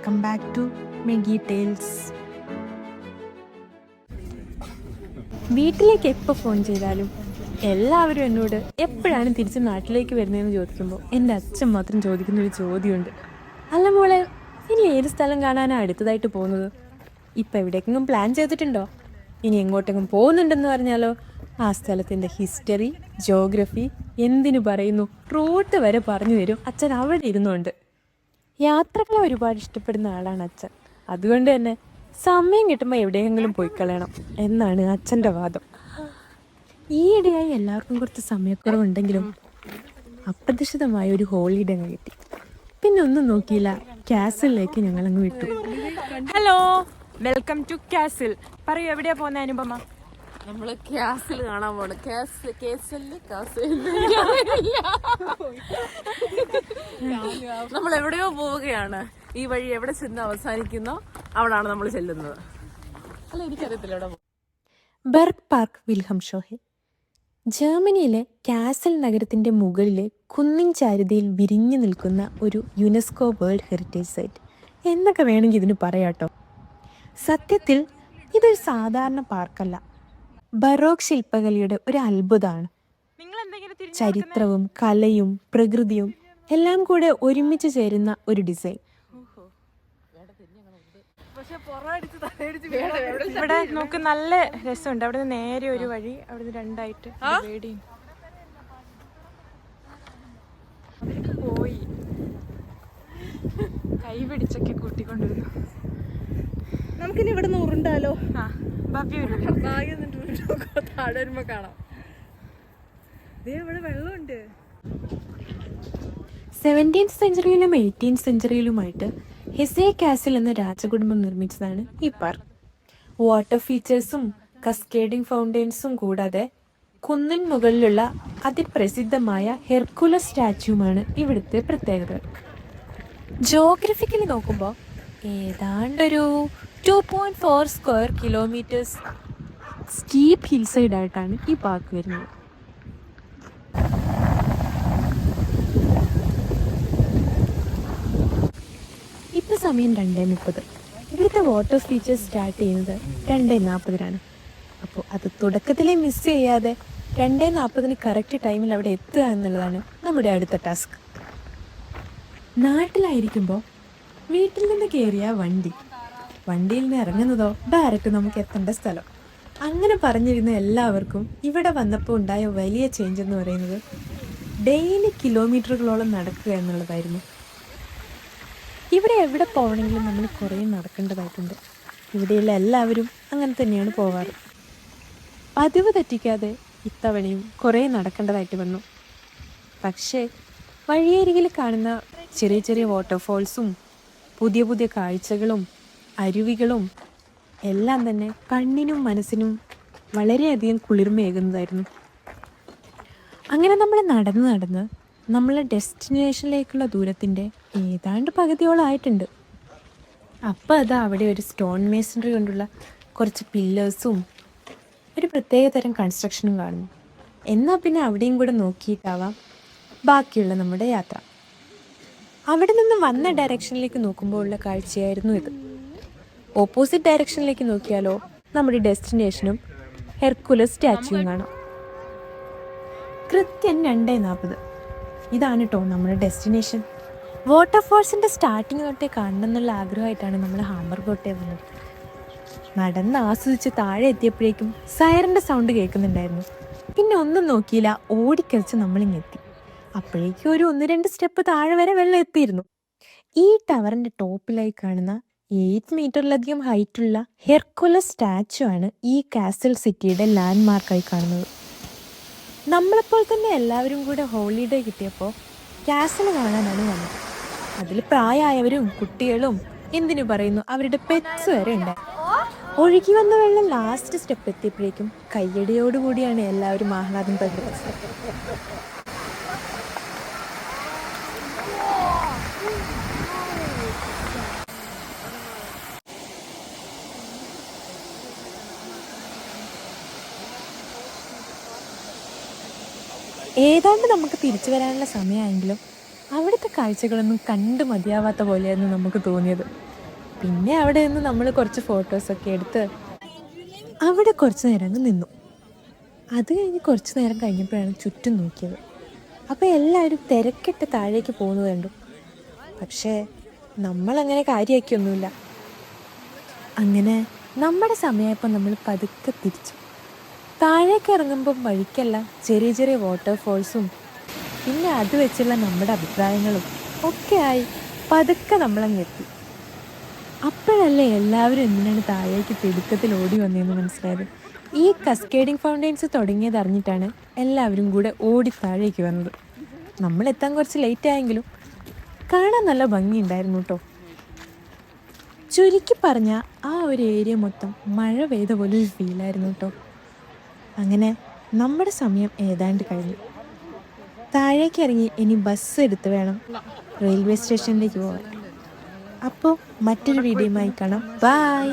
Welcome back to Meggy Tales. വീട്ടിലേക്ക് എപ്പോൾ phone ചെയ്താലും എല്ലാവരും എന്നോട് എപ്പോഴാണ് തിരിച്ച് നാട്ടിലേക്ക് വരുന്നതെന്ന് ചോദിക്കുമ്പോൾ എൻ്റെ അച്ഛൻ മാത്രം ചോദിക്കുന്നൊരു ചോദ്യമുണ്ട്. അല്ല മോളെ, ഇനി ഏത് സ്ഥലം കാണാനാണ് അടുത്തതായിട്ട് പോകുന്നത്? ഇപ്പം എവിടേക്കെങ്കിലും പ്ലാൻ ചെയ്തിട്ടുണ്ടോ? ഇനി എങ്ങോട്ടെങ്കിലും പോകുന്നുണ്ടെന്ന് പറഞ്ഞാലോ ആ സ്ഥലത്തിൻ്റെ ഹിസ്റ്ററി, ജോഗ്രഫി, എന്തിനു പറയുന്നു, റൂട്ട് വരെ പറഞ്ഞു തരും അച്ഛൻ അവിടെ ഇരുന്നുകൊണ്ട്. യാത്രകളെ ഒരുപാട് ഇഷ്ടപ്പെടുന്ന ആളാണ് അച്ഛൻ. അതുകൊണ്ട് തന്നെ സമയം കിട്ടുമ്പോൾ എവിടെയെങ്കിലും പോയി കളയണം എന്നാണ് അച്ഛൻ്റെ വാദം. ഈയിടെയായി എല്ലാവർക്കും കുറച്ച് സമയക്കുറവുണ്ടെങ്കിലും അപ്രതീക്ഷിതമായ ഒരു ഹോളിഡേ അങ്ങ് കിട്ടി. പിന്നെ ഒന്നും നോക്കിയില്ല, കാസിലേക്ക് ഞങ്ങളങ്ങ് വിട്ടു. Hello, welcome to castle. പറയൂ, എവിടെയാ പോകുന്ന അനുപമ? നമ്മള് കാസിൽ കാണാൻ പോണ്. നമ്മൾ എവിടെയോ പോവുകയാണ്. ഈ വഴി എവിടെ ചെന്ന് അവസാനിക്കുന്നോ അവിടാണ് നമ്മൾ ചെല്ലുന്നത്. അല്ല, എനിക്കറിയത്തില്ല എവിടെ. ബെർഗ് പാർക്ക് വിൽഹം ഷോഹെ ജർമ്മനിയിലെ കാസൽ നഗരത്തിൻ്റെ മുകളിലെ കുന്നിൻ ചാരുതയിൽ വിരിഞ്ഞു നിൽക്കുന്ന ഒരു യുനെസ്കോ വേൾഡ് ഹെറിറ്റേജ് സൈറ്റ് എന്നൊക്കെ വേണമെങ്കിൽ ഇതിന് പറയാട്ടോ. സത്യത്തിൽ ഇതൊരു സാധാരണ പാർക്കല്ല, ബറോക്ക് ശില്പകലയുടെ ഒരു അത്ഭുതമാണ്. ചരിത്രവും കലയും പ്രകൃതിയും എല്ലാം കൂടെ ഒരുമിച്ച് ചേരുന്ന ഒരു ഡിസൈൻ. ഇവിടെ നമുക്ക് നല്ല രസമുണ്ട്. അവിടെ നിന്ന് നേരെ ഒരു വഴി, അവിടെ നിന്ന് രണ്ടായിട്ട് പോയി കൈ പിടിച്ചൊക്കെ കൂട്ടിക്കൊണ്ടിരുന്നു. നമുക്കിനി ഇവിടെ നിന്ന് ഉരുണ്ടാലോ? താഴെ വരുമ്പോ കാണാം. ഇവിടെ വെള്ളമുണ്ട്. 17th സെഞ്ചുറിയിലും 18th സെഞ്ചുറിയിലുമായിട്ട് ഹെസെ കാസിൽ എന്ന രാജകുടുംബം നിർമ്മിച്ചതാണ് ഈ പാർക്ക്. വാട്ടർ ഫീച്ചേഴ്സും കസ്കേഡിംഗ് ഫൗണ്ടെയിൻസും കൂടാതെ കുന്നിൻ മുകളിലുള്ള അതിപ്രസിദ്ധമായ ഹെർക്കുലസ് സ്റ്റാച്യുമാണ് ഇവിടുത്തെ പ്രത്യേകത. ജോഗ്രഫിക്കലി നോക്കുമ്പോൾ ഏതാണ്ടൊരു 2.4 സ്ക്വയർ കിലോമീറ്റേഴ്സ് സ്റ്റീപ്പ് ഹിൽ സൈഡായിട്ടാണ് ഈ പാർക്ക് വരുന്നത്. ഇപ്പോൾ സമയം 2:30. ഇവിടുത്തെ വാട്ടർ ഫീച്ചേഴ്സ് സ്റ്റാർട്ട് ചെയ്യുന്നത് 2:40-നാണ്. അപ്പോൾ അത് തുടക്കത്തിലേ മിസ് ചെയ്യാതെ 2:40 കറക്റ്റ് ടൈമിൽ അവിടെ എത്തുക എന്നുള്ളതാണ് നമ്മുടെ അടുത്ത ടാസ്ക്. നാട്ടിലായിരിക്കുമ്പോൾ വീട്ടിൽ നിന്ന് കയറിയ വണ്ടിയിൽ നിന്ന് ഇറങ്ങുന്നതോ ഡയറക്റ്റ് നമുക്ക് എത്തേണ്ട സ്ഥലം. അങ്ങനെ പറഞ്ഞിരുന്ന എല്ലാവർക്കും ഇവിടെ വന്നപ്പോൾ ഉണ്ടായ വലിയ ചേഞ്ച് എന്ന് പറയുന്നത് ഡെയിലി കിലോമീറ്ററുകളോളം നടക്കുക എന്നുള്ളതായിരുന്നു. ഇവിടെ എവിടെ പോകണമെങ്കിലും നമ്മൾ കുറേ നടക്കേണ്ടതായിട്ടുണ്ട്. ഇവിടെയുള്ള എല്ലാവരും അങ്ങനെ തന്നെയാണ് പോവാറ്. പതിവ് തെറ്റിക്കാതെ ഇത്തവണയും കുറേ നടക്കേണ്ടതായിട്ട് വന്നു. പക്ഷേ വഴിയരികിൽ കാണുന്ന ചെറിയ ചെറിയ വാട്ടർഫോൾസും പുതിയ പുതിയ കാഴ്ചകളും അരുവികളും എല്ലാം തന്നെ കണ്ണിനും മനസ്സിനും വളരെയധികം കുളിർമയേകുന്നതായിരുന്നു. അങ്ങനെ നമ്മൾ നടന്ന് നമ്മളെ ഡെസ്റ്റിനേഷനിലേക്കുള്ള ദൂരത്തിൻ്റെ ഏതാണ്ട് പകുതിയോളമായിട്ടുണ്ട്. അപ്പോൾ അതാ അവിടെ ഒരു സ്റ്റോൺ മേസണറി കൊണ്ടുള്ള കുറച്ച് പില്ലേഴ്സും ഒരു പ്രത്യേക തരം കൺസ്ട്രക്ഷനും കാണുന്നു. എന്നാൽ പിന്നെ അവിടെയും കൂടെ നോക്കിയിട്ടാവാം ബാക്കിയുള്ള നമ്മുടെ യാത്ര. അവിടെ നിന്ന് വന്ന ഡയറക്ഷനിലേക്ക് നോക്കുമ്പോൾ ഉള്ള കാഴ്ചയായിരുന്നു ഇത്. ഓപ്പോസിറ്റ് ഡയറക്ഷനിലേക്ക് നോക്കിയാലോ നമ്മുടെ ഡെസ്റ്റിനേഷനും ഹെർക്കുലസ് സ്റ്റാച്യുവും കാണാം. കൃത്യം 2:40. ഇതാണ് കേട്ടോ നമ്മുടെ ഡെസ്റ്റിനേഷൻ. വാട്ടർഫോൾസിൻ്റെ സ്റ്റാർട്ടിങ് തൊട്ടേ കാണണം എന്നുള്ള ആഗ്രഹമായിട്ടാണ് നമ്മൾ ഹാംബർഗ് തൊട്ടേ വന്നത്. നടന്ന് ആസ്വദിച്ച് താഴെ എത്തിയപ്പോഴേക്കും സൈറൻ്റെ സൗണ്ട് കേൾക്കുന്നുണ്ടായിരുന്നു. പിന്നെ ഒന്നും നോക്കിയില്ല, ഓടിക്കളിച്ച് നമ്മളിങ്ങെത്തി. അപ്പോഴേക്കും ഒരു 1-2 സ്റ്റെപ്പ് താഴെ വരെ വെള്ളം എത്തിയിരുന്നു. ഈ ടവറിൻ്റെ ടോപ്പിലായി കാണുന്ന 8 മീറ്ററിലധികം ഹൈറ്റുള്ള ഹെർക്കുലസ് സ്റ്റാച്ചു ആണ് ഈ കാസൽ സിറ്റിയുടെ ലാൻഡ് മാർക്കായി കാണുന്നത്. നമ്മളെപ്പോൾ തന്നെ എല്ലാവരും കൂടെ ഹോളിഡേ കിട്ടിയപ്പോൾ കാസൽ കാണാനാണ് വന്നത്. അതിൽ പ്രായമായവരും കുട്ടികളും എന്തിനു പറയുന്നു അവരുടെ പെറ്റ്സ് വരെ ഉണ്ട്. ഒഴുകി വന്ന വെള്ളം ലാസ്റ്റ് സ്റ്റെപ്പ് എത്തിയപ്പോഴേക്കും കയ്യടിയോടുകൂടിയാണ് എല്ലാവരും ആഹ്ലാദം പ്രകടിപ്പിച്ചത്. ഏതാണ്ട് നമുക്ക് തിരിച്ചു വരാനുള്ള സമയമായെങ്കിലും അവിടുത്തെ കാഴ്ചകളൊന്നും കണ്ടു മതിയാവാത്ത പോലെയായിരുന്നു നമുക്ക് തോന്നിയത്. പിന്നെ അവിടെ നിന്ന് നമ്മൾ കുറച്ച് ഫോട്ടോസൊക്കെ എടുത്ത് അവിടെ കുറച്ച് നേരം അങ്ങ് നിന്നു. അത് കഴിഞ്ഞ് കുറച്ച് നേരം കഴിഞ്ഞപ്പോഴാണ് ചുറ്റും നോക്കിയത്. അപ്പോൾ എല്ലാവരും തിരക്കിട്ട് താഴേക്ക് പോകുന്നത് കണ്ടു. പക്ഷേ നമ്മളങ്ങനെ കാര്യമാക്കിയൊന്നുമില്ല. അങ്ങനെ നമ്മുടെ സമയമായപ്പോൾ നമ്മൾ പതുക്കെ തിരിച്ചു. താഴേക്ക് ഇറങ്ങുമ്പം വഴിക്കല്ല ചെറിയ ചെറിയ വാട്ടർഫോൾസും പിന്നെ അത് വെച്ചുള്ള നമ്മുടെ അഭിപ്രായങ്ങളും ഒക്കെ ആയി പതുക്കെ നമ്മളങ്ങ് എത്തി. അപ്പോഴല്ലേ എല്ലാവരും എന്തിനാണ് താഴേക്ക് തിടുക്കത്തിൽ ഓടി വന്നതെന്ന് മനസ്സിലായത്. ഈ കസ്കേഡിങ് ഫൗണ്ടെയിൻസ് തുടങ്ങിയത് അറിഞ്ഞിട്ടാണ് എല്ലാവരും കൂടെ ഓടി താഴേക്ക് വന്നത്. നമ്മളെത്താൻ കുറച്ച് ലേറ്റ് ആയെങ്കിലും കാണാൻ നല്ല ഭംഗിയുണ്ടായിരുന്നു കേട്ടോ. ചുരുക്കി പറഞ്ഞാൽ ആ ഒരു ഏരിയ മൊത്തം മഴ പെയ്ത പോലെ ഒരു ഫീലായിരുന്നു കേട്ടോ. അങ്ങനെ നമ്മുടെ സമയം ഏതാണ്ട് കഴിഞ്ഞു. താഴേക്ക് ഇറങ്ങി ഇനി ബസ് എടുത്ത് വേണം റെയിൽവേ സ്റ്റേഷനിലേക്ക് പോകാൻ. അപ്പോൾ മറ്റൊരു വീഡിയോയുമായി കാണാം. ബൈ.